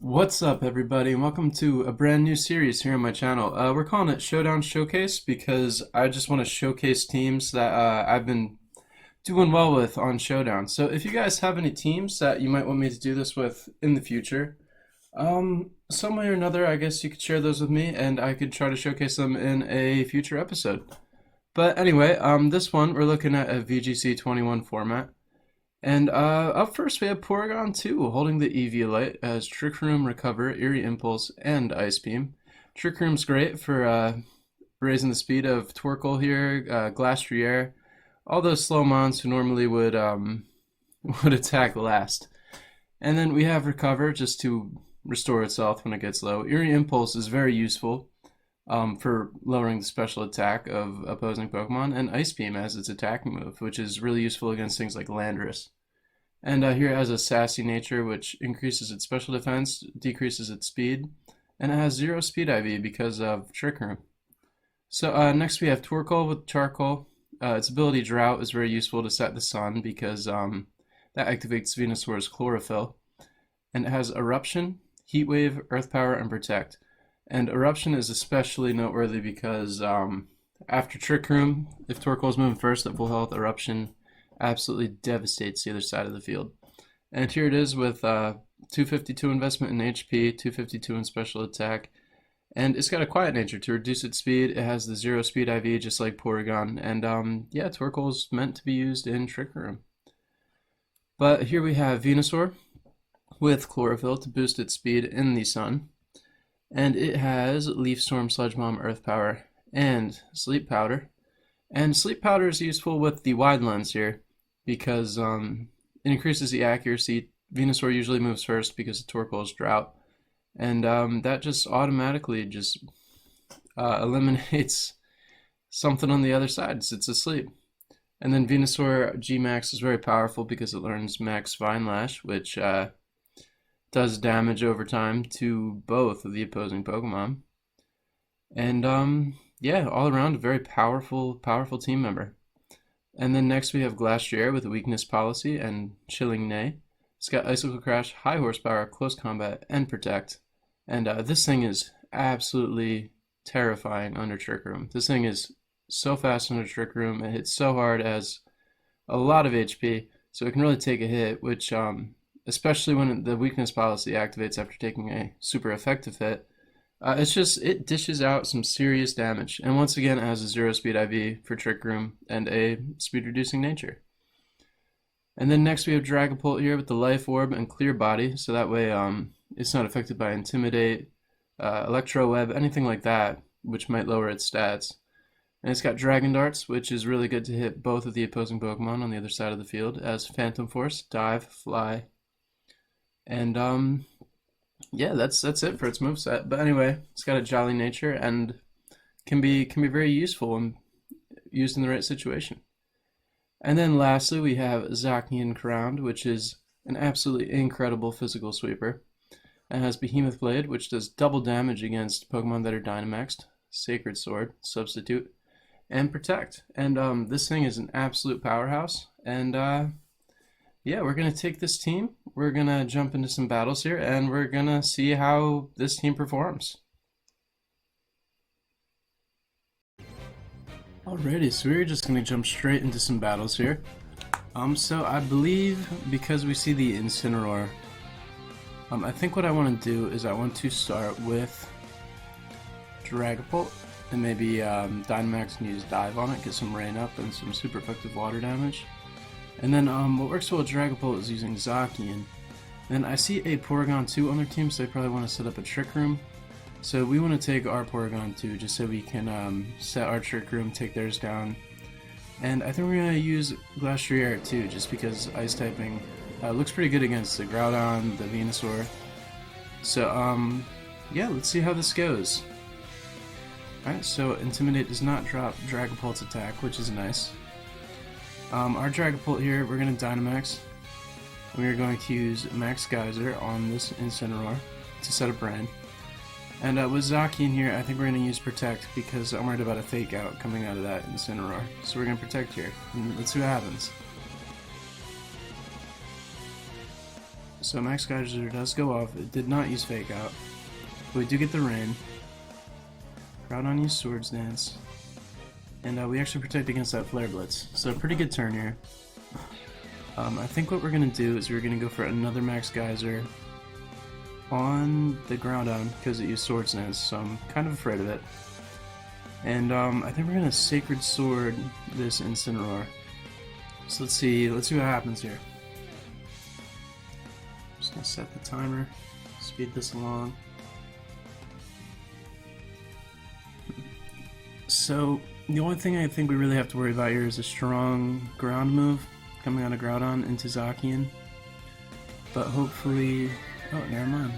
What's up, everybody, and welcome to a brand new series here on my channel. We're calling it Showdown Showcase because I just want to showcase teams that I've been doing well with on Showdown. So if you guys have any teams that you might want me to do this with in the future, some way or another, I guess you could share those with me and I could try to showcase them in a future episode. But anyway, this one we're looking at a VGC 21 format. And up first we have Porygon 2 holding the Eviolite as Trick Room, Recover, Eerie Impulse, and Ice Beam. Trick Room's great for raising the speed of Torkoal here, Glastrier, all those slow mons who normally would would attack last. And then we have Recover just to restore itself when it gets low. Eerie Impulse is very useful for lowering the special attack of opposing Pokemon, and Ice Beam as its attacking move, which is really useful against things like Landorus. And here it has a sassy nature, which increases its special defense, decreases its speed, and it has 0 speed IV because of Trick Room. So next we have Torkoal with Charcoal. Its ability Drought is very useful to set the sun because that activates Venusaur's Chlorophyll. And it has Eruption, Heat Wave, Earth Power, and Protect. And Eruption is especially noteworthy because after Trick Room, if Torkoal is moving first at full health, Eruption absolutely devastates the other side of the field. And here it is with 252 investment in HP, 252 in special attack, and it's got a quiet nature to reduce its speed. It has the 0 speed IV just like Porygon, and yeah, Torkoal is meant to be used in Trick Room. But here we have Venusaur with Chlorophyll to boost its speed in the sun. And it has Leaf Storm, Sludge Bomb, Earth Power, and Sleep Powder. And Sleep Powder is useful with the wide lens here because it increases the accuracy. Venusaur usually moves first because of Torkoal's Drought. And that just automatically just eliminates something on the other side since it's asleep. And then Venusaur G-Max is very powerful because it learns Max Vine Lash, which does damage over time to both of the opposing Pokemon. And yeah, all around a very powerful team member. And then next we have Glastrier with a Weakness Policy and Chilling Neigh. It's got Icicle Crash, High Horsepower, Close Combat, and Protect. And this thing is absolutely terrifying under Trick Room. This thing is so fast under Trick Room. It hits so hard, as a lot of HP, so it can really take a hit, which especially when the weakness policy activates after taking a super effective hit, it dishes out some serious damage. And once again, it has a 0 speed IV for Trick Room and a speed reducing nature. And then next we have Dragapult here with the Life Orb and Clear Body, so that way it's not affected by Intimidate, Electro Web, anything like that, which might lower its stats. And it's got Dragon Darts, which is really good to hit both of the opposing Pokemon on the other side of the field, as Phantom Force, Dive, Fly. And yeah, that's it for its moveset. But anyway, it's got a jolly nature and can be very useful when used in the right situation. And then lastly, we have Zacian Crowned, which is an absolutely incredible physical sweeper. It has Behemoth Blade, which does double damage against Pokemon that are Dynamaxed, Sacred Sword, Substitute, and Protect. And this thing is an absolute powerhouse. And yeah, we're going to take this team, we're going to jump into some battles here, and we're going to see how this team performs. Alrighty, so we're just going to jump straight into some battles here. So I believe because we see the Incineroar, I think what I want to do is I want to start with Dragapult, and maybe Dynamax can use Dive on it, get some Rain Up and some super effective water damage. And then what works well with Dragapult is using Zacian. Then I see a Porygon 2 on their team, so they probably want to set up a Trick Room. So we want to take our Porygon 2 just so we can set our Trick Room, take theirs down. And I think we're going to use Glastrier too, just because Ice typing looks pretty good against the Groudon, the Venusaur. So yeah, let's see how this goes. Alright, so Intimidate does not drop Dragapult's attack, which is nice. Our Dragapult here, we're going to Dynamax, and we're going to use Max Geyser on this Incineroar to set up Rain. And with Zacian here, I think we're going to use Protect because I'm worried about a Fake Out coming out of that Incineroar. So we're going to Protect here, and let's see what happens. So Max Geyser does go off. It did not use Fake Out. But we do get the Rain. Groudon used Swords Dance. And we actually protect against that Flare Blitz. So pretty good turn here. I think what we're going to do is we're going to go for another Max Geyser on the Groudon because it used Swords Dance, so I'm kind of afraid of it. And I think we're going to Sacred Sword this Incineroar. So let's see what happens here. Just going to set the timer, speed this along. So the only thing I think we really have to worry about here is a strong ground move coming out of Groudon into Zacian. But hopefully... oh, never mind.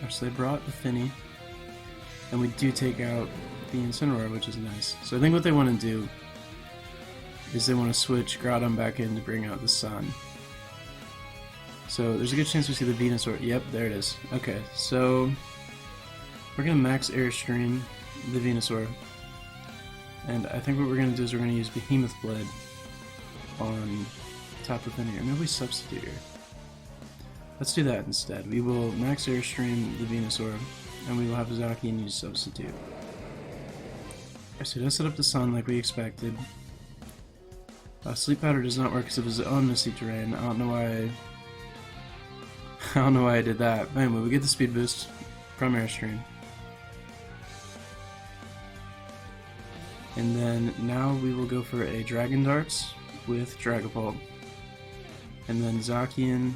Actually, they brought the Finny. And we do take out the Incineroar, which is nice. So I think what they want to do is they want to switch Groudon back in to bring out the Sun. So there's a good chance we see the Venusaur. Yep, there it is. Okay, so we're going to max Airstream the Venusaur. And I think what we're going to do is we're going to use Behemoth Blade on Tapu Fini. Or maybe we substitute here. Let's do that instead. We will max Airstream the Venusaur, and we will have Zacian use Substitute. So let's set up the Sun like we expected. Sleep Powder does not work because of his own Misty Terrain. I don't know why I did that. But anyway, we get the speed boost from Airstream. And then now we will go for a Dragon Darts with Dragapult. And then Zacian,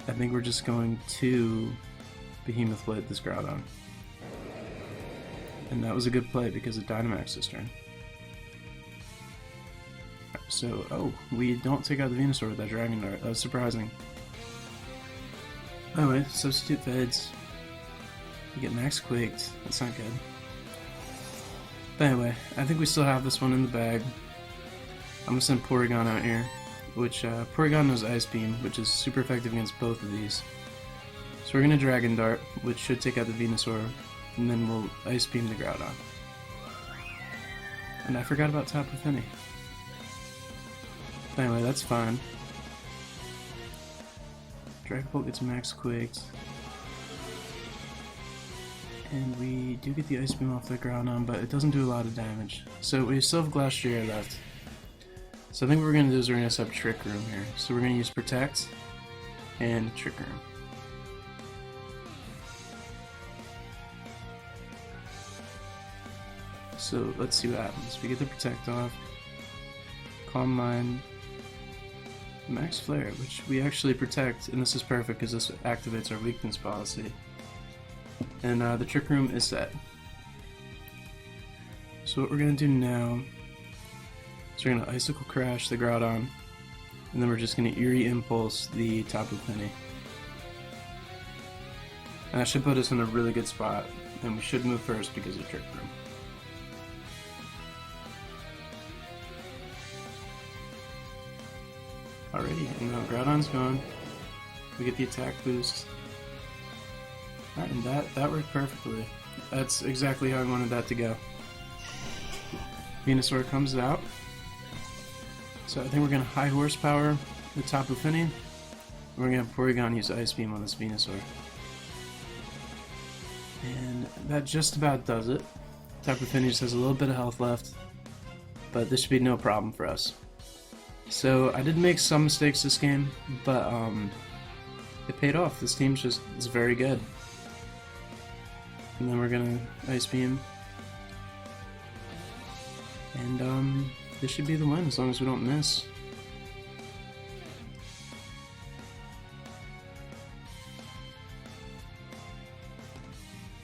I think we're just going to Behemoth Blade this Groudon. And that was a good play because it Dynamax this turn. So, oh, we don't take out the Venusaur with that Dragon Dart. That was surprising. Anyway, Substitute fades. We get Max Quaked. That's not good. But anyway, I think we still have this one in the bag. I'm going to send Porygon out here, which Porygon knows Ice Beam, which is super effective against both of these. So we're going to Dragon Dart, which should take out the Venusaur, and then we'll Ice Beam the Groudon. And I forgot about Tapu Fini. But anyway, that's fine. Dragapult gets Max Quaked. And we do get the Ice Beam off the Groudon, but it doesn't do a lot of damage. So we still have Glastrier left. So I think what we're going to do is we're going to set up Trick Room here. So we're going to use Protect and Trick Room. So let's see what happens. We get the Protect off, Calm Mind, Max Flare, which we actually protect, and this is perfect because this activates our weakness policy. And the Trick Room is set. So what we're going to do now is we're going to Icicle Crash the Groudon, and then we're just going to Eerie Impulse the Tapu Fini. And that should put us in a really good spot, and we should move first because of Trick Room. Alrighty, and now Groudon's gone. We get the attack boost. Alright, and that worked perfectly. That's exactly how I wanted that to go. Venusaur comes out. So I think we're going to High Horsepower the Tapu Fini. We're going to have Porygon use Ice Beam on this Venusaur. And that just about does it. Tapu Fini just has a little bit of health left, but this should be no problem for us. So I did make some mistakes this game, but it paid off. This team just is very good. And then we're gonna Ice Beam. And this should be the win as long as we don't miss.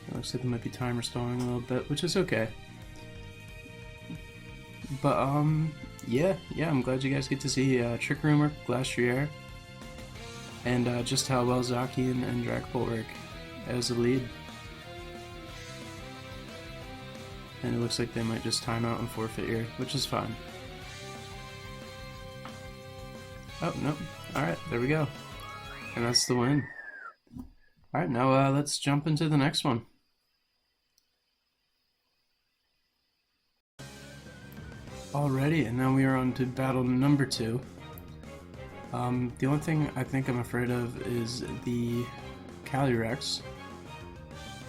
It looks like there might be timer stalling a little bit, which is okay. But yeah, I'm glad you guys get to see Trick Room work, Glastrier, and just how well Zacian and Dragapult work as a lead. And it looks like they might just time out and forfeit here, which is fine. Oh, nope. Alright, there we go. And that's the win. Alright, now let's jump into the next one. Alrighty, and now we are on to battle number 2. The only thing I think I'm afraid of is the Calyrex.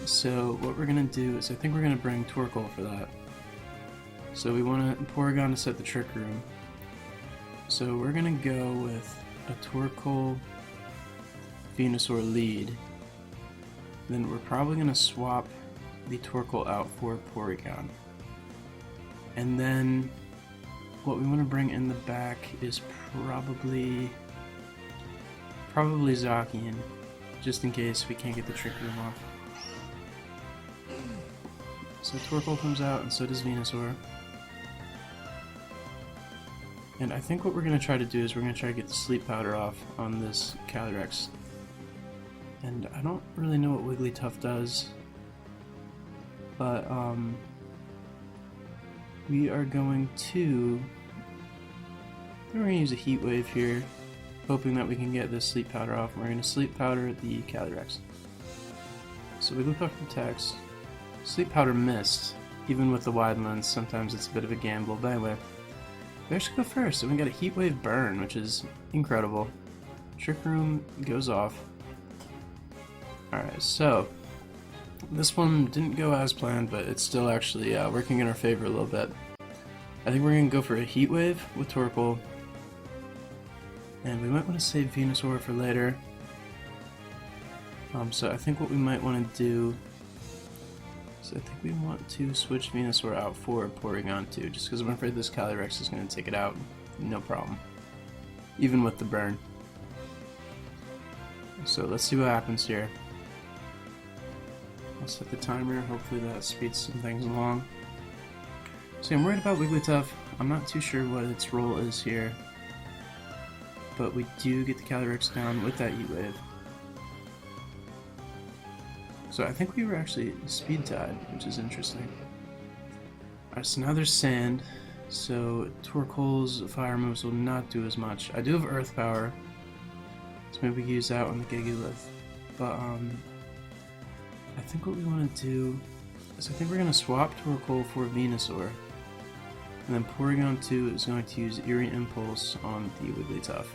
So what we're gonna do is I think we're gonna bring Torkoal for that. So we want Porygon to set the Trick Room. So we're gonna go with a Torkoal Venusaur lead. Then we're probably gonna swap the Torkoal out for Porygon. And then what we want to bring in the back is probably Zacian, just in case we can't get the Trick Room off. So Torkoal comes out, and so does Venusaur. And I think what we're going to try to do is we're going to try to get the Sleep Powder off on this Calyrex. And I don't really know what Wigglytuff does, but we are going to use a Heat Wave here, hoping that we can get this Sleep Powder off. We're going to Sleep Powder the Calyrex. So Wigglytuff protects. Sleep Powder missed. Even with the wide lens, sometimes it's a bit of a gamble. But anyway, we actually go first, so we got a Heat Wave burn, which is incredible. Trick Room goes off. Alright, so this one didn't go as planned, but it's still actually working in our favor a little bit. I think we're going to go for a Heat Wave with Torkoal. And we might want to save Venusaur for later. So I think what we might want to do is I think we want to switch Venusaur out for Porygon too, just because I'm afraid this Calyrex is going to take it out, no problem. Even with the burn. So let's see what happens here. I'll set the timer, hopefully that speeds some things along. So I'm worried about Wigglytuff. I'm not too sure what its role is here. But we do get the Calyrex down with that Heat Wave. So I think we were actually speed tied, which is interesting. Alright, so now there's sand. So Torkoal's fire moves will not do as much. I do have Earth Power, so maybe we can use that on the Gigalith. But I think what we want to do is I think we're going to swap Torkoal for Venusaur. And then Porygon 2 is going to use Eerie Impulse on the Wigglytuff.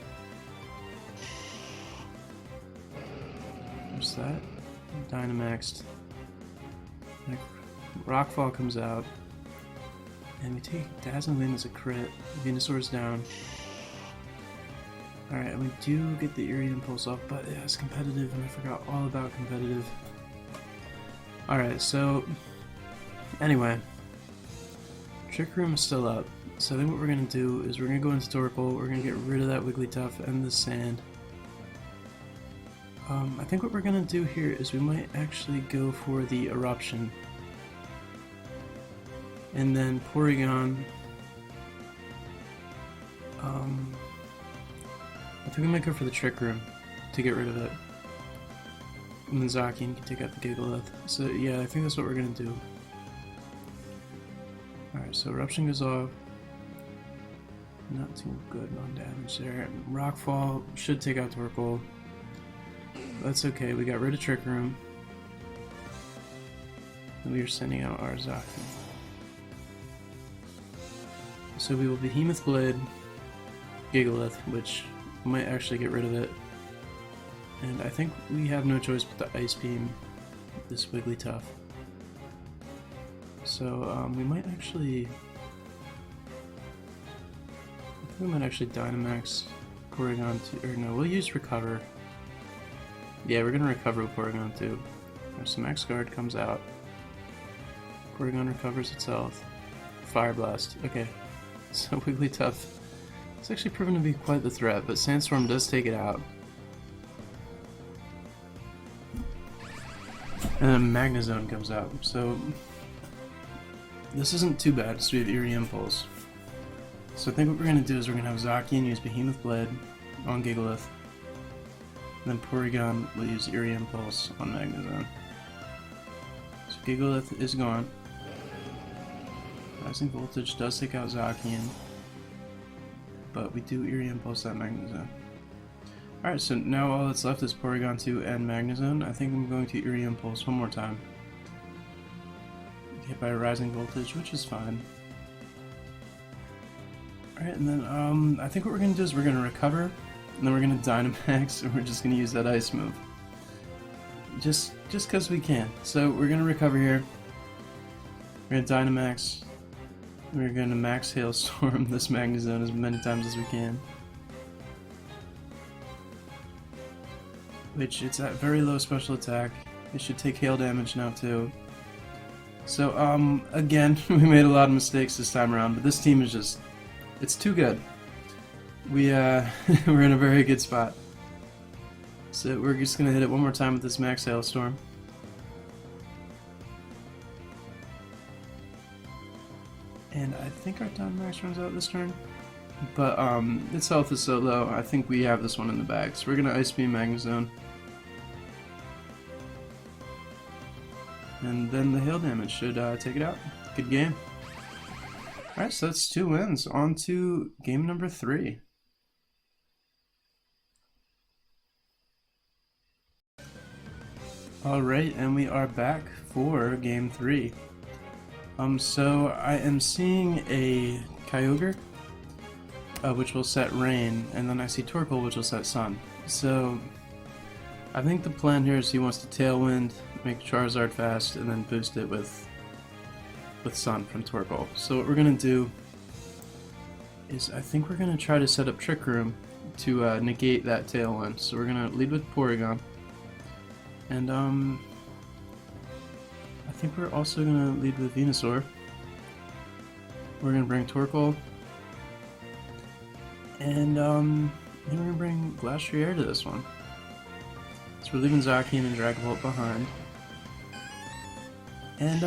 There's that. Dynamaxed. Rockfall comes out. And we take Dazzling Wind as a crit. Venusaur's down. Alright, and we do get the Eerie Impulse off, but yeah, it's competitive, and I forgot all about competitive. Alright, so anyway, Trick Room is still up. So I think what we're going to do is we're going to go into Torkoal, we're going to get rid of that Wigglytuff and the sand. I think what we're going to do here is we might actually go for the Eruption. And then Porygon, I think we might go for the Trick Room to get rid of it. And then Zacian can take out the Gigalith. So yeah, I think that's what we're going to do. Alright, so Eruption goes off. Not too good on damage there. Rockfall should take out Torkoal. That's okay, we got rid of Trick Room. And we are sending out our Zacian. So we will Behemoth Blade Gigalith, which might actually get rid of it. And I think we have no choice but to Ice Beam this Wigglytuff. So we might actually... I think we might actually Dynamax Porygon 2, or no, we'll use Recover. Yeah, we're gonna Recover with Porygon 2. So Max Guard comes out. Porygon recovers its health. Fire Blast. Okay. So Wigglytuff. It's actually proven to be quite the threat, but Sandstorm does take it out. And then Magnezone comes out. So this isn't too bad, so we have Eerie Impulse. So I think what we're going to do is we're going to have Zacian use Behemoth Blade on Gigalith. And then Porygon will use Eerie Impulse on Magnezone. So Gigalith is gone. Rising Voltage does take out Zacian, but we do Eerie Impulse that Magnezone. Alright, so now all that's left is Porygon 2 and Magnezone. I think I'm going to Eerie Impulse one more time. Hit by a Rising Voltage, which is fine. Alright, and then I think what we're going to do is we're going to Recover and then we're gonna Dynamax, and we're just gonna use that ice move. Just because we can. So we're gonna recover here. We're gonna Dynamax. We're gonna Max Hailstorm this Magnezone as many times as we can. Which, it's at very low special attack. It should take hail damage now too. So, again, we made a lot of mistakes this time around, but this team is just, it's too good. We're in a very good spot. So we're just gonna hit it one more time with this Max Hailstorm. And I think our Dynamax runs out this turn. But, its health is so low, I think we have this one in the bag. So we're gonna Ice Beam Magnezone. And then the hail damage should take it out. Good game. Alright, so that's 2 wins. On to game number 3. Alright, and we are back for game 3. So I am seeing a Kyogre, which will set Rain, and then I see Torkoal, which will set Sun. So I think the plan here is he wants to Tailwind, make Charizard fast, and then boost it with Sun from Torkoal. So what we're gonna do is I think we're gonna try to set up Trick Room to negate that Tailwind. So we're gonna lead with Porygon, and I think we're also gonna lead with Venusaur. We're gonna bring Torkoal, and then we're gonna bring Glastrier to this one. So we're leaving Zacian and Dragapult behind. And,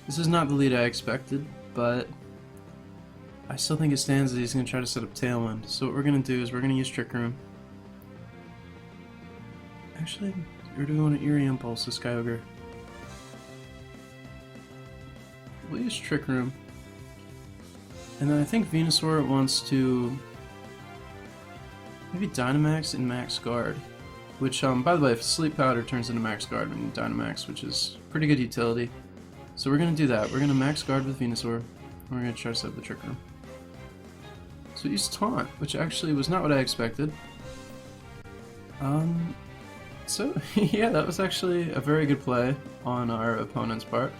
this is not the lead I expected, but I still think it stands that he's going to try to set up Tailwind. So what we're going to do is we're going to use Trick Room. Actually, or do we want to Eerie Impulse this Kyogre? We'll use Trick Room. And then I think Venusaur wants to maybe Dynamax and Max Guard. Which, by the way, if Sleep Powder turns into Max Guard when you Dynamax, which is pretty good utility. So we're going to do that. We're going to Max Guard with Venusaur, and we're going to try to set up the Trick Room. So we use Taunt, which actually was not what I expected. So, yeah, that was actually a very good play on our opponent's part.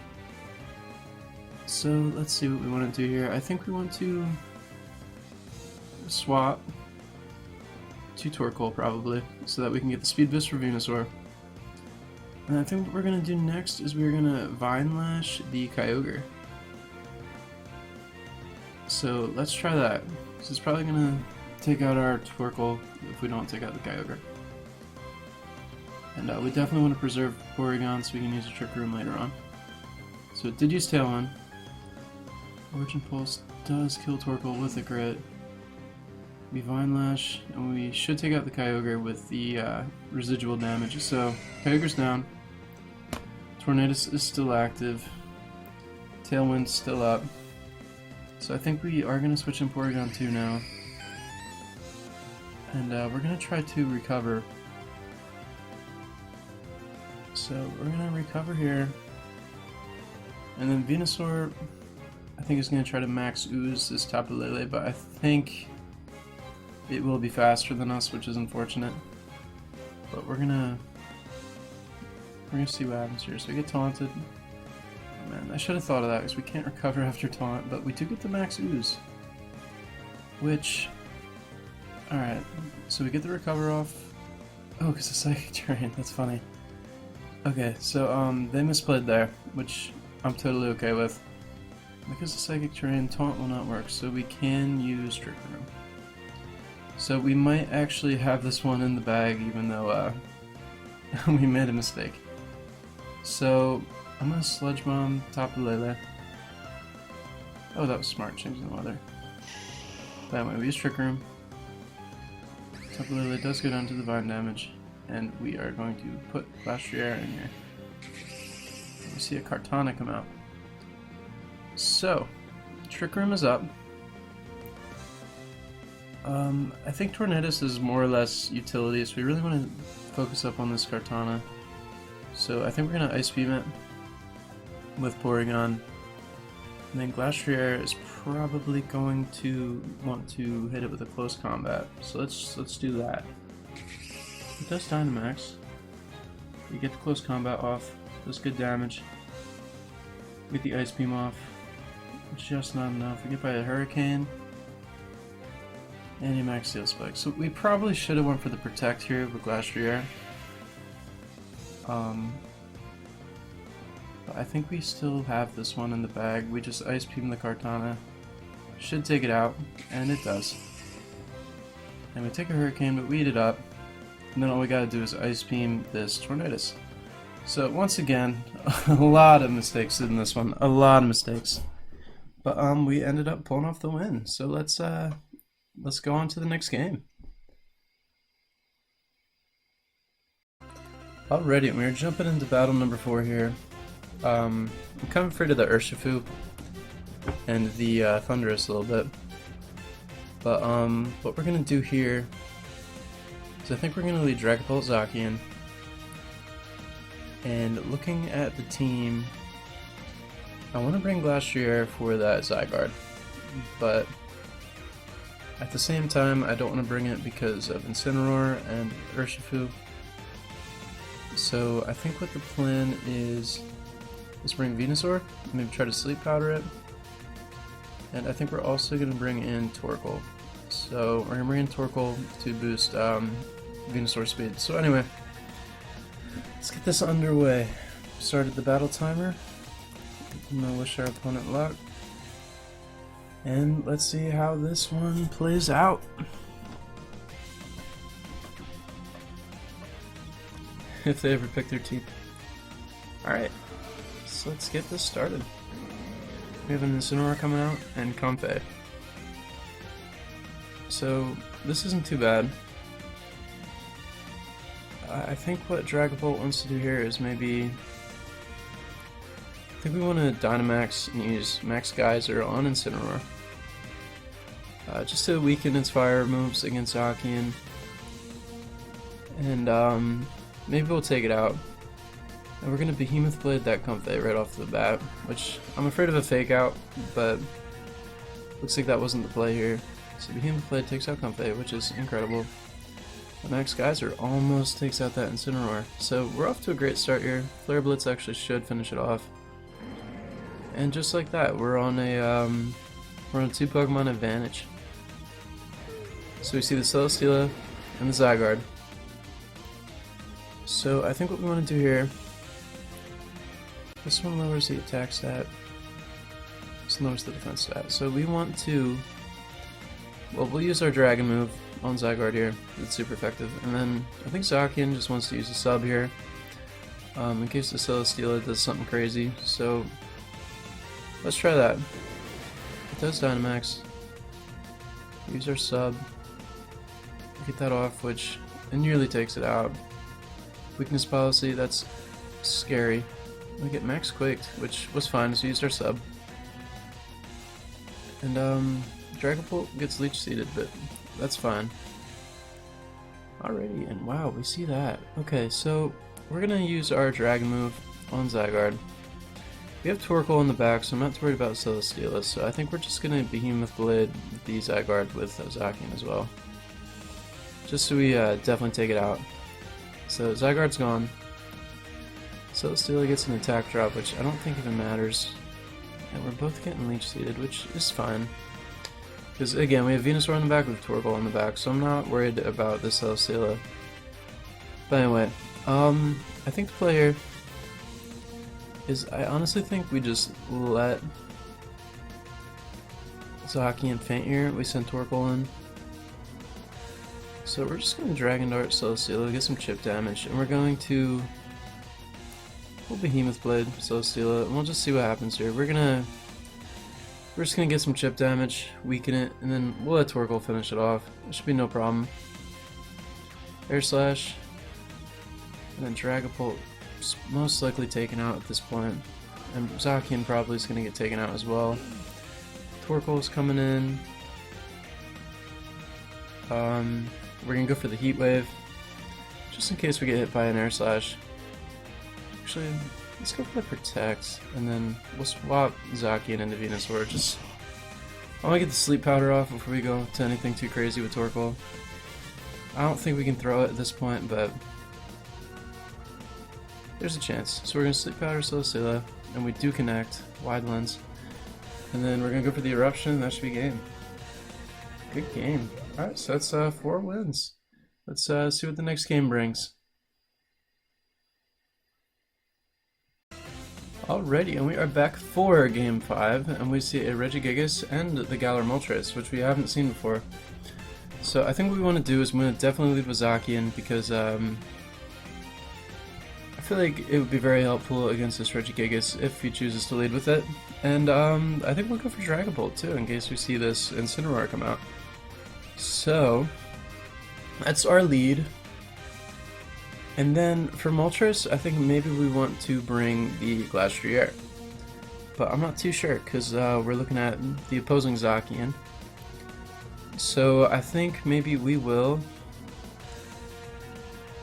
So, let's see what we want to do here. I think we want to swap to Torkoal probably, so that we can get the Speed Boost for Venusaur. And I think what we're going to do next is we're going to Vine Lash the Kyogre. So let's try that. This is probably going to take out our Torkoal if we don't take out the Kyogre. And we definitely want to preserve Porygon so we can use a Trick Room later on. So it did use Tailwind. Origin Pulse does kill Torkoal with a crit. We Vine Lash, and we should take out the Kyogre with the residual damage. So, Kyogre's down. Tornadus is still active. Tailwind's still up. So I think we are going to switch in Porygon 2 now. And we're going to try to recover. So we're going to recover here. And then Venusaur, I think is going to try to max Ooze this Tapu Lele, but I think it will be faster than us, which is unfortunate. But we're gonna see what happens here. So we get taunted. Oh man, I should have thought of that because we can't recover after taunt, but we do get the max Ooze. Which, alright, so we get the recover off. Oh, because the Psychic Terrain, that's funny. Okay, so they misplayed there, which I'm totally okay with. Because the Psychic Terrain, taunt will not work, so we can use Trick Room. So we might actually have this one in the bag, even though we made a mistake. So I'm gonna Sludge Bomb Tapu Lele. Oh, that was smart, changing the weather. That way, we use Trick Room. Tapu Lele does go down to the Vine damage, and we are going to put Glastrier in here. We see a Kartana come out. So, Trick Room is up. I think Tornadus is more or less utility, so we really want to focus up on this Kartana. So I think we're going to Ice Beam it with Porygon. And then Glastrier is probably going to want to hit it with a close combat. So let's do that. It does Dynamax. You get the close combat off. Does good damage. Get the Ice Beam off. Just not enough. We get by a Hurricane. And you max Steel Spike. So we probably should have went for the Protect here with Glastrier. But I think we still have this one in the bag. We just Ice Beam the Kartana. Should take it out, and it does. And we take a Hurricane, but we eat it up. And then all we gotta do is Ice Beam this Tornadus. So once again, a lot of mistakes in this one. A lot of mistakes. But we ended up pulling off the win. So let's go on to the next game. Alrighty, we're jumping into battle number 4 here. I'm kind of afraid of the Urshifu and the Thundurus a little bit. But what we're gonna do here is I think we're gonna lead Dragapult Zacian. And looking at the team, I want to bring Glastrier for that Zygarde, but at the same time I don't want to bring it because of Incineroar and Urshifu. So I think what the plan is bring Venusaur, maybe try to Sleep Powder it, and I think we're also going to bring in Torkoal. So we're going to bring in Torkoal to boost Venusaur speed. So anyway, let's get this underway. Started the battle timer. I'm going to wish our opponent luck. And let's see how this one plays out. If they ever pick their team. Alright, so let's get this started. We have an Incineroar coming out and Comfey. So this isn't too bad. I think what Dragapult wants to do here is maybe... I think we want to Dynamax and use Max Geyser on Incineroar. Just to weaken its fire moves against Zacian. And maybe we'll take it out. And we're going to Behemoth Blade that Comfey right off the bat, which I'm afraid of a fake out, but looks like that wasn't the play here. So Behemoth Blade takes out Comfey, which is incredible. The Max Geyser almost takes out that Incineroar. So we're off to a great start here. Flare Blitz actually should finish it off. And just like that, we're on a 2 Pokemon advantage. So we see the Celesteela and the Zygarde. So I think what we want to do here, this one lowers the attack stat, this lowers the defense stat. So we want to, well, we'll use our Dragon move on Zygarde here. It's super effective. And then I think Zacian just wants to use a sub here, in case the Celesteela does something crazy. So let's try that. It does Dynamax. Use our sub. Get that off, which it nearly takes it out. Weakness policy, that's scary. We get Max Quaked, which was fine, so we used our sub. And Dragapult gets Leech Seeded, but that's fine. Alrighty, and wow, we see that. Okay, so we're gonna use our Dragon move on Zygarde. We have Torkoal in the back, so I'm not too worried about Celesteela, so I think we're just gonna Behemoth Blade the Zygarde with Zacian as well. Just so we definitely take it out. So Zygarde's gone. Celesteela gets an attack drop, which I don't think even matters. And we're both getting Leech Seeded, which is fine. Because again, we have Venusaur in the back with Torkoal in the back, so I'm not worried about the Celesteela. But anyway, I think the play here is, I honestly think we just let Zacian faint here. We send Torkoal in. So we're just going to Dragon Dart Celesteela, get some chip damage, and we're going to Behemoth Blade Celesteela, and we'll just see what happens here. We're just gonna get some chip damage, weaken it, and then we'll let Torkoal finish it off. It should be no problem. Air Slash, and then Dragapult most likely taken out at this point, and Zacian probably is gonna get taken out as well. Torkoal's coming in. We're gonna go for the Heat Wave, just in case we get hit by an Air Slash. Actually, let's go for the Protect, and then we'll swap Zacian into Venusaur, just I want to get the sleep powder off before we go to anything too crazy with Torkoal. I don't think we can throw it at this point, but there's a chance. So we're going to sleep powder Silacilla, and we do connect, wide lens. And then we're going to go for the eruption, and that should be game. Good game. Alright, so that's 4 wins. Let's see what the next game brings. Alrighty, and we are back for Game 5, and we see a Regigigas and the Galar Moltres, which we haven't seen before. So I think what we want to do is I'm going to definitely lead with Zacian, because I feel like it would be very helpful against this Regigigas if he chooses to lead with it. And I think we'll go for Dragapult too, in case we see this Incineroar come out. So that's our lead. And then for Moltres, I think maybe we want to bring the Glastrier. But I'm not too sure, because we're looking at the opposing Zacian. So I think maybe we will.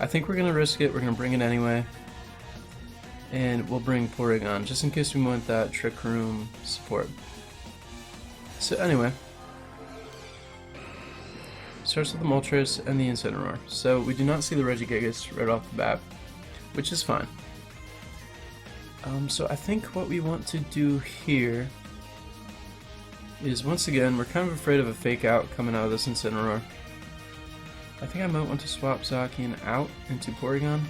I think we're going to risk it, we're going to bring it anyway. And we'll bring Porygon, just in case we want that Trick Room support. So anyway. Starts with the Moltres and the Incineroar. So we do not see the Regigigas right off the bat, which is fine. So I think what we want to do here is, once again, we're kind of afraid of a fake out coming out of this Incineroar. I think I might want to swap Zacian out into Porygon.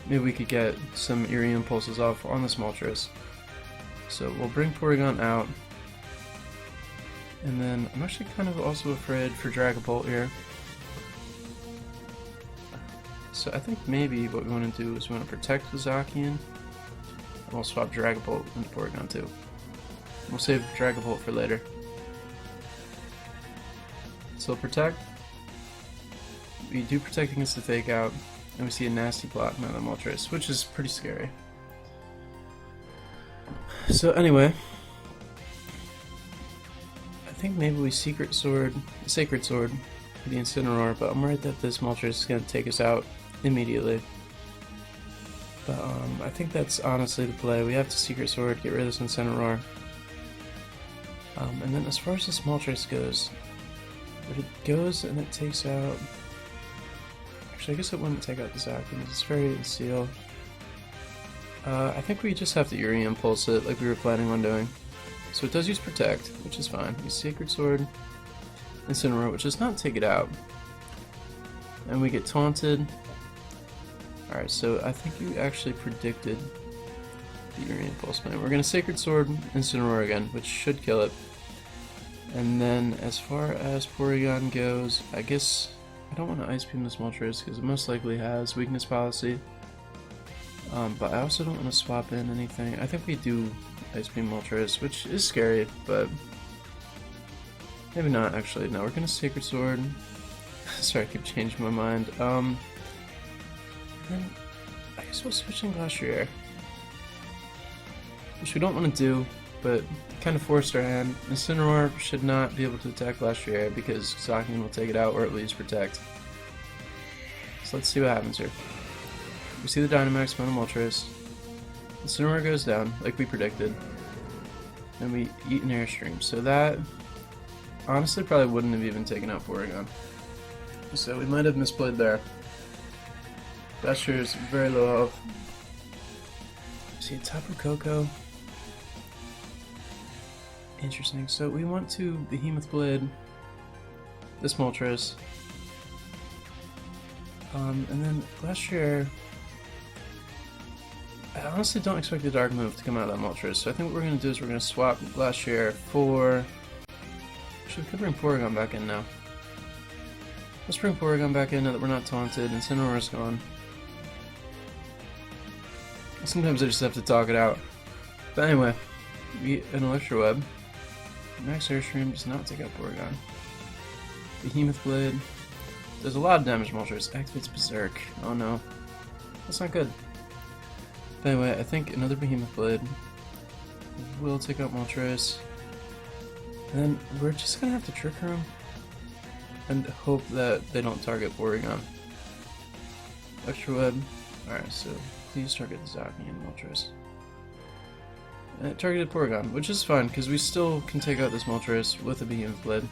Maybe we could get some Eerie Impulses off on this Moltres. So we'll bring Porygon out. And then I'm actually kind of also afraid for Dragapult here. So I think maybe what we want to do is we want to protect the Zacian. And we'll swap Dragapult into Porygon too. We'll save Dragapult for later. So protect. We do protect against the fake out. And we see a nasty block by the Moltres, which is pretty scary. So anyway, I think maybe we Sacred Sword the Incineroar, but I'm worried that this Moltres is going to take us out immediately. But I think that's honestly the play. We have to Sacred Sword, get rid of this Incineroar. And then as far as this Moltres goes, if it goes and it takes out... Actually, I guess it wouldn't take out the Zacian, it's very Seal. I think we just have to Eerie Impulse it like we were planning on doing. So it does use Protect, which is fine. Use Sacred Sword, Incineroar, which does not take it out. And we get taunted. Alright, so I think you actually predicted the Eerie Impulse. We're going to Sacred Sword Incineroar again, which should kill it. And then as far as Porygon goes, I guess I don't want to Ice Beam this Moltres because it most likely has Weakness Policy. But I also don't want to swap in anything. I think we do Ice Beam Moltres, which is scary, but maybe not actually. No, we're going to Sacred Sword. Sorry, I keep changing my mind. Then I guess we'll switch in Glastrier, which we don't want to do, but kind of forced our hand. Incineroar should not be able to attack Glastrier because Zacian will take it out or at least protect. So let's see what happens here. We see the Dynamax from the Moltres. Incineroar goes down, like we predicted. And we eat an Airstream. So that honestly probably wouldn't have even taken out Porygon. So we might have misplayed there. Glastrier is very low health. See a Tapu Koko. Interesting. So we want to Behemoth Blade this Moltres. And then Glastrier. I honestly don't expect the Dark move to come out of that Moltres, so I think what we're going to do is we're going to swap Glastrier for... Actually, we could bring Porygon back in now. Let's bring Porygon back in now that we're not taunted, and Incineroar's gone. Sometimes I just have to talk it out. But anyway, we get an Electro Web. Max Airstream does not take out Porygon. Behemoth Blade does a lot of damage to Moltres. Activates Berserk. Oh no. That's not good. But anyway, I think another Behemoth Blade will take out Moltres. And then we're just gonna have to Trick Room and hope that they don't target Porygon. Electro Web. Alright, so please target the Zacian and Moltres. And it targeted Porygon, which is fine, because we still can take out this Moltres with a Behemoth Blade.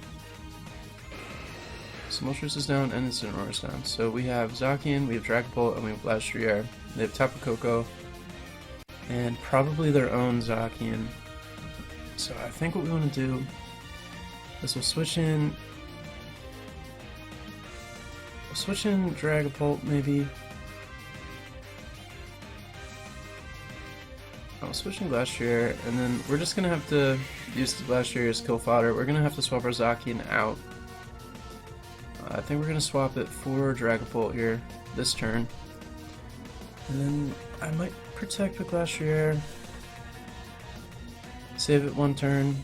So Moltres is down and Incineroar is down. So we have Zacian, we have Dragapult, and we have Blastoise. They have Tapu Koko, and probably their own Zacian. So I think what we want to do is we'll switch in Dragapult maybe. I'll switch in Blastoise, and then we're just gonna have to use the Blastoise as kill fodder. We're gonna have to swap our Zacian out. I think we're gonna swap it for Dragapult here this turn, and then I might protect with Blastoise. Save it one turn.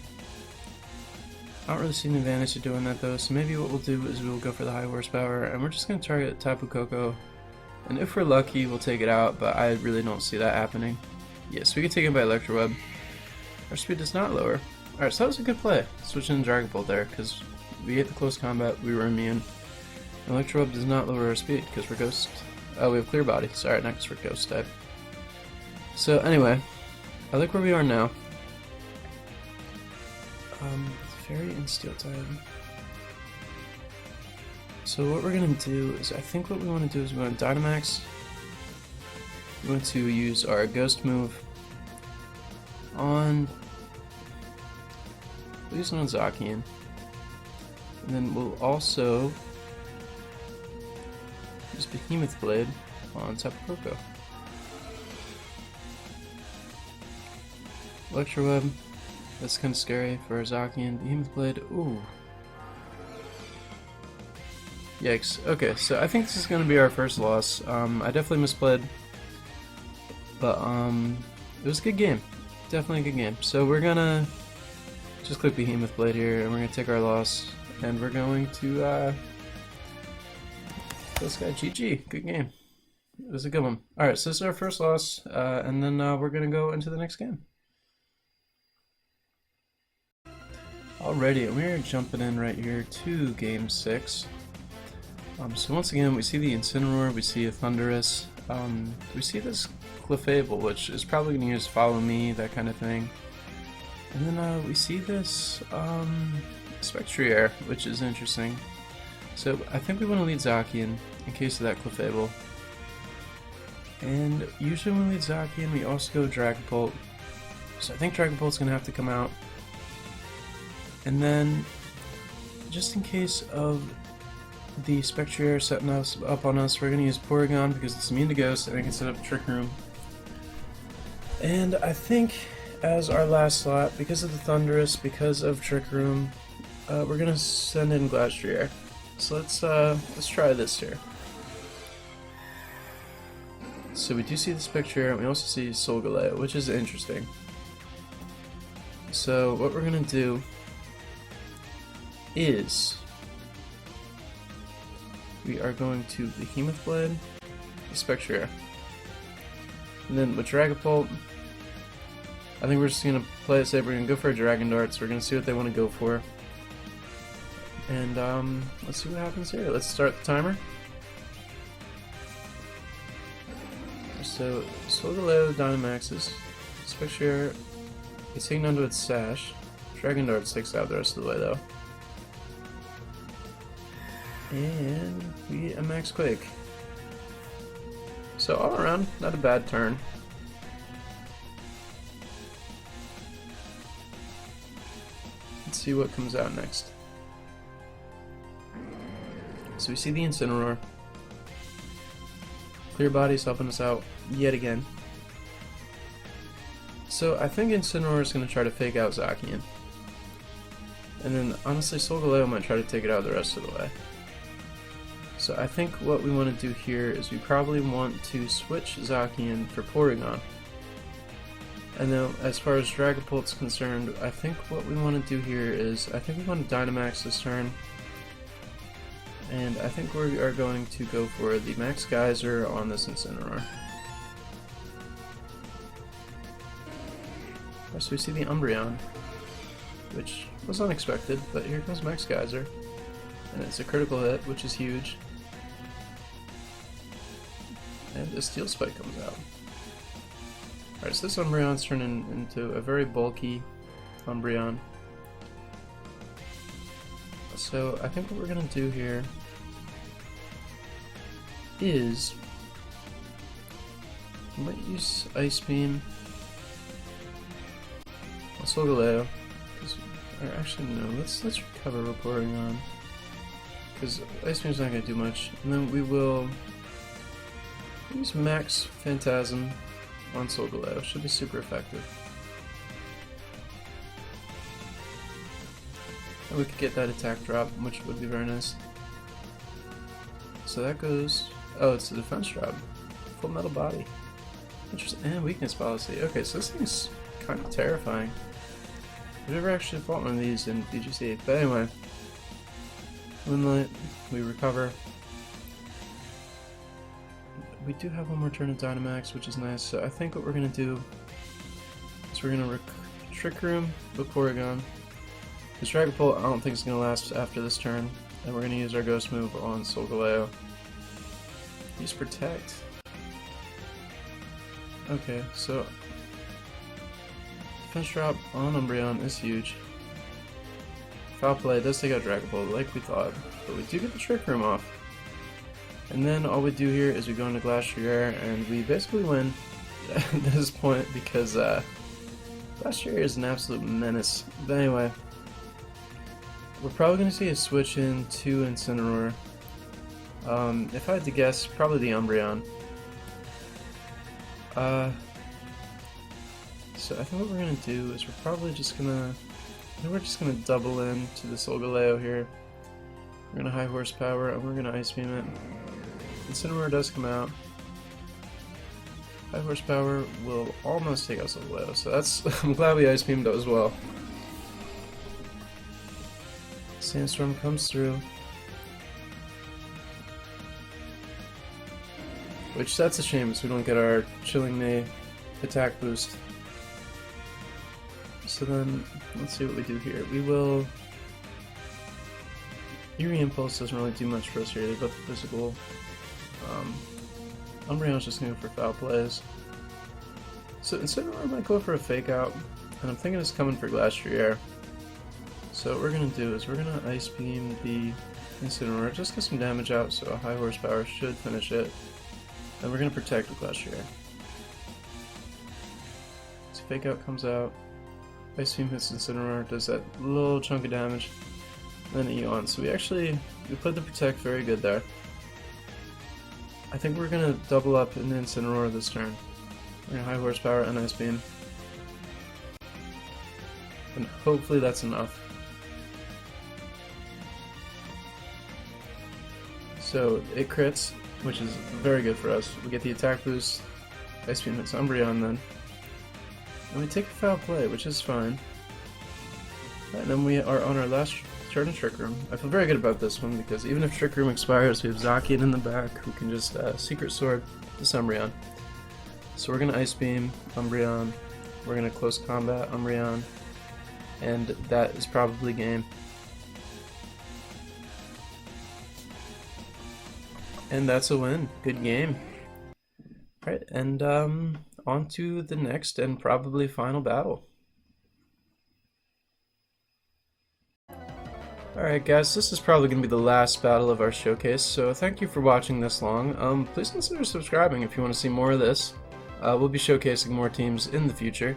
I don't really see an advantage to doing that though, so maybe what we'll do is we'll go for the high horsepower, and we're just gonna target Tapu Koko, and if we're lucky, we'll take it out. But I really don't see that happening. Yes, we can take it by Electro Web. Our speed does not lower. Alright, so that was a good play. Switching to Dragapult there, because we hit the close combat, we were immune. Electro Web does not lower our speed, because we're Ghost. Oh, we have Clear Body. Sorry, not because we're Ghost type. So, anyway, I like where we are now. Fairy and Steel type. So, what we're going to do is, I think what we want to do is we want to Dynamax. We want to use our Ghost move on. We'll use it on Zacian. And then we'll also use Behemoth Blade on Tapu Koko. Electro Web. That's kind of scary for our Zacian. Behemoth Blade. Ooh. Yikes. Okay, so I think this is going to be our first loss. I definitely misplayed. But, it was a good game. Definitely a good game. So we're gonna just click Behemoth Blade here, and we're gonna take our loss, and we're going to, this guy, GG. Good game. It was a good one. Alright, so this is our first loss, and then we're gonna go into the next game. Alrighty, and we're jumping in right here to Game 6. So once again, we see the Incineroar, we see a Thundurus, we see this Clefable, which is probably going to use Follow Me, that kind of thing. And then we see this Spectrier, which is interesting. So I think we want to lead Zacian in case of that Clefable. And usually when we lead Zacian, we also go Dragapult. So I think Dragapult's going to have to come out. And then, just in case of the Spectrier setting us up on us, we're going to use Porygon because it's immune to Ghost, and I can set up Trick Room. And I think as our last slot, because of the Thundurus, because of Trick Room, we're going to send in Glastrier. So let's try this here. So we do see the Spectrier, and we also see Solgaleo, which is interesting. So what we're going to do is we are going to Behemoth Blade, Spectrier. And then with Dragapult, I think we're just going to play it safe. We're going to go for a Dragon Dart, so we're going to see what they want to go for. And let's see what happens here. Let's start the timer. So, Solgaleo Dynamaxes. Spectrier is taken onto its Sash. Dragon Dart sticks out the rest of the way though. And we get a Max Quake. So all around, not a bad turn. Let's see what comes out next. So we see the Incineroar. Clear Body's helping us out yet again. So I think Incineroar is going to try to fake out Zacian. And then honestly Solgaleo might try to take it out the rest of the way. So I think what we want to do here is we probably want to switch Zacian for Porygon. And then as far as Dragapult's concerned, I think what we want to do here is, I think we want to Dynamax this turn. And I think we are going to go for the Max Geyser on this Incineroar. So we see the Umbreon, which was unexpected, but here comes Max Geyser. And it's a critical hit, which is huge. And a Steel Spike comes out. Alright, so this Umbreon's turning into a very bulky Umbreon. So I think what we're gonna do here is we might use Ice Beam. Solgaleo. Or actually no, let's recover reporting on. Because Ice Beam's not gonna do much. And then we will use Max Phantasm on Solgaleo. Should be super effective. And we could get that attack drop, which would be very nice. So that goes... oh, it's the defense drop. Full Metal Body. Interesting. And weakness policy. Okay, so this thing's kind of terrifying. I've never actually fought one of these in VGC. But anyway. Moonlight. We recover. We do have one more turn of Dynamax, which is nice. So I think what we're going to do is we're going to Trick Room with Porygon. This Dragapult I don't think is going to last after this turn. And we're going to use our Ghost move on Solgaleo. Use Protect. Okay, so defense drop on Umbreon is huge. Foul Play does take out Dragapult like we thought, but we do get the Trick Room off. And then all we do here is we go into Glastrier and we basically win at this point because Glastrier is an absolute menace. But anyway, we're probably going to see a switch into Incineroar. If I had to guess, probably the Umbreon. So I think what we're gonna do is we're probably just gonna double in to the Solgaleo here. We're gonna high horsepower and we're gonna Ice Beam it. Incineroar does come out. High horsepower will almost take out Solgaleo, so that's I'm glad we Ice Beamed as well. Sandstorm comes through. Which, that's a shame, so we don't get our Chilling May attack boost. So then, let's see what we do here. We will... Eerie Impulse doesn't really do much for us here, they both physical. Umbreon's just going to go for Foul Plays. So Incineroar might go for a Fake Out, and I'm thinking it's coming for Glastrier. So what we're going to do is we're going to Ice Beam the Incineroar, just get some damage out, so a high horsepower should finish it. And we're going to protect with Glastrier. So Fake Out comes out. Ice Beam hits Incineroar, does that little chunk of damage. And then Eon. So we played the protect very good there. I think we're going to double up in the Incineroar this turn. We're going to high horsepower and Ice Beam. And hopefully that's enough. So it crits, which is very good for us. We get the attack boost, Ice Beam hits Umbreon then. And we take a Foul Play, which is fine. And then we are on our last turn of Trick Room. I feel very good about this one because even if Trick Room expires, we have Zacian in the back who can just Secret Sword this Umbreon. So we're going to Ice Beam Umbreon, we're going to Close Combat Umbreon, and that is probably game. And that's a win. Good game. Alright, and on to the next and probably final battle. Alright guys, this is probably going to be the last battle of our showcase, so thank you for watching this long. Please consider subscribing if you want to see more of this. We'll be showcasing more teams in the future.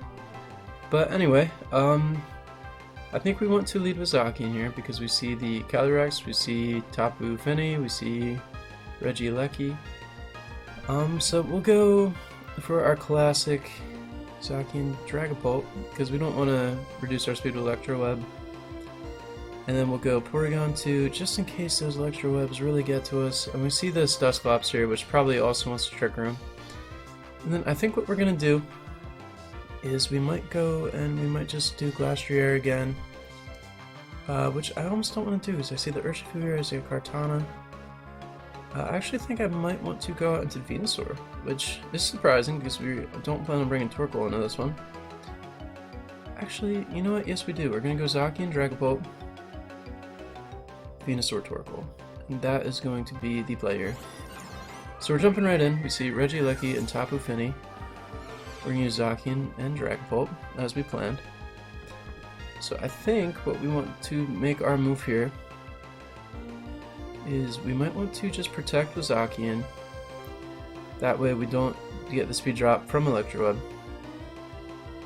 But anyway, I think we want to lead with Zacian here because we see the Calyrex, we see Tapu Fini, we see Regieleki. So we'll go for our classic Zacian Dragapult because we don't want to reduce our speed with Electro Web. And then we'll go Porygon 2 just in case those Electro Webs really get to us. And we see this Dusclops here, which probably also wants to Trick Room. And then I think what we're going to do is we might go and we might just do Glastrier again. Which I almost don't want to do because I see the Urshifu, I see a Kartana. I actually think I might want to go out into Venusaur, which is surprising because we don't plan on bringing Torkoal into this one. Actually, you know what? Yes, we do. We're going to go Zacian, Dragapult, Venusaur, Torkoal. And that is going to be the play here. So we're jumping right in. We see Regieleki and Tapu Fini. We're gonna use Zacian and Dragapult as we planned. So I think what we want to make our move here is we might want to just protect with Zacian. That way we don't get the speed drop from Electroweb.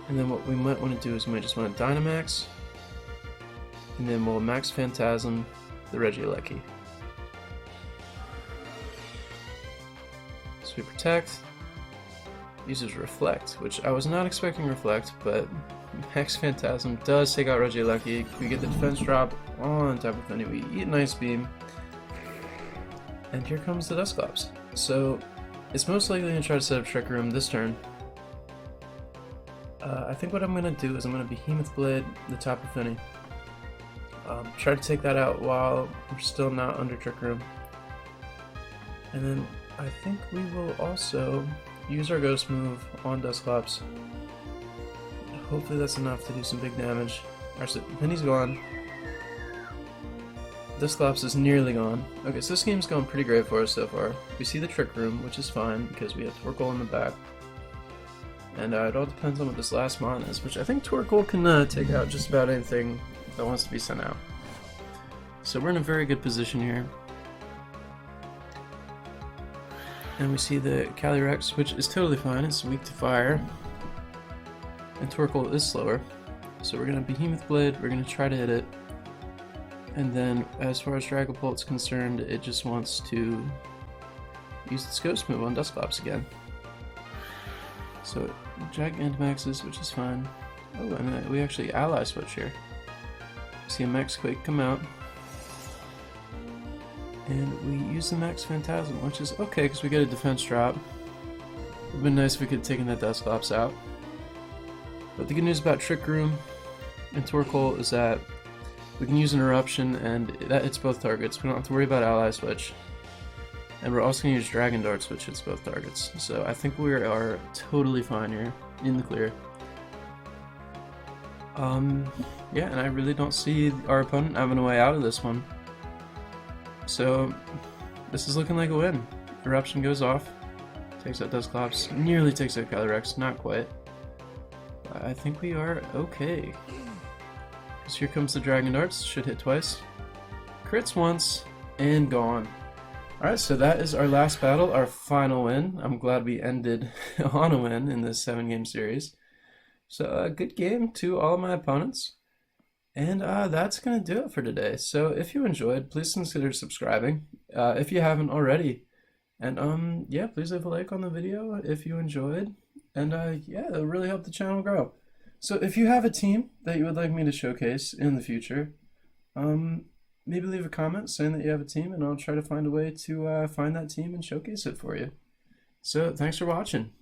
And then what we might want to do is we might just want to Dynamax, and then we'll Max Phantasm the Regieleki. So we protect, uses Reflect, which I was not expecting Reflect, but Max Phantasm does take out Regieleki. We get the defense drop on Tapu Fini, we eat an Ice Beam, and here comes the Dusclops. So it's most likely going to try to set up Trick Room this turn. I think what I'm going to do is I'm going to Behemoth Blade the Tapu Fini. Try to take that out while we're still not under Trick Room. And then I think we will also use our Ghost move on Dusclops. Hopefully that's enough to do some big damage. Alright, so Penny's gone. Dusclops is nearly gone. Okay, so this game's going pretty great for us so far. We see the Trick Room, which is fine because we have Torkoal in the back. And it all depends on what this last mon is, which I think Torkoal can take out just about anything that wants to be sent out. So we're in a very good position here. And we see the Calyrex, which is totally fine, it's weak to fire. And Torkoal is slower. So we're going to Behemoth Blade, we're going to try to hit it. And then as far as Dragapult's concerned, it just wants to use its Ghost move on Dusclops again. So Gigantamaxes, which is fine. Oh, and we actually ally switch here. See a Max Quake come out. And we use the Max Phantasm, which is okay because we get a defense drop. It would have been nice if we could have taken that Dusclops out. But the good news about Trick Room and Torkoal is that we can use an Eruption and that hits both targets. We don't have to worry about ally switch. And we're also going to use Dragon Darts, which hits both targets. So I think we are totally fine here, in the clear. Yeah, and I really don't see our opponent having a way out of this one. So this is looking like a win. Eruption goes off, takes out Dusclops, nearly takes out Calyrex, not quite. But I think we are okay. Because here comes the Dragon Darts, should hit twice. Crits once, and gone. Alright, so that is our last battle, our final win. I'm glad we ended on a win in this 7-game series. So, good game to all of my opponents. And that's going to do it for today. So, if you enjoyed, please consider subscribing if you haven't already. And, yeah, please leave a like on the video if you enjoyed. And, yeah, it'll really help the channel grow. So, if you have a team that you would like me to showcase in the future, maybe leave a comment saying that you have a team, and I'll try to find a way to find that team and showcase it for you. So, thanks for watching.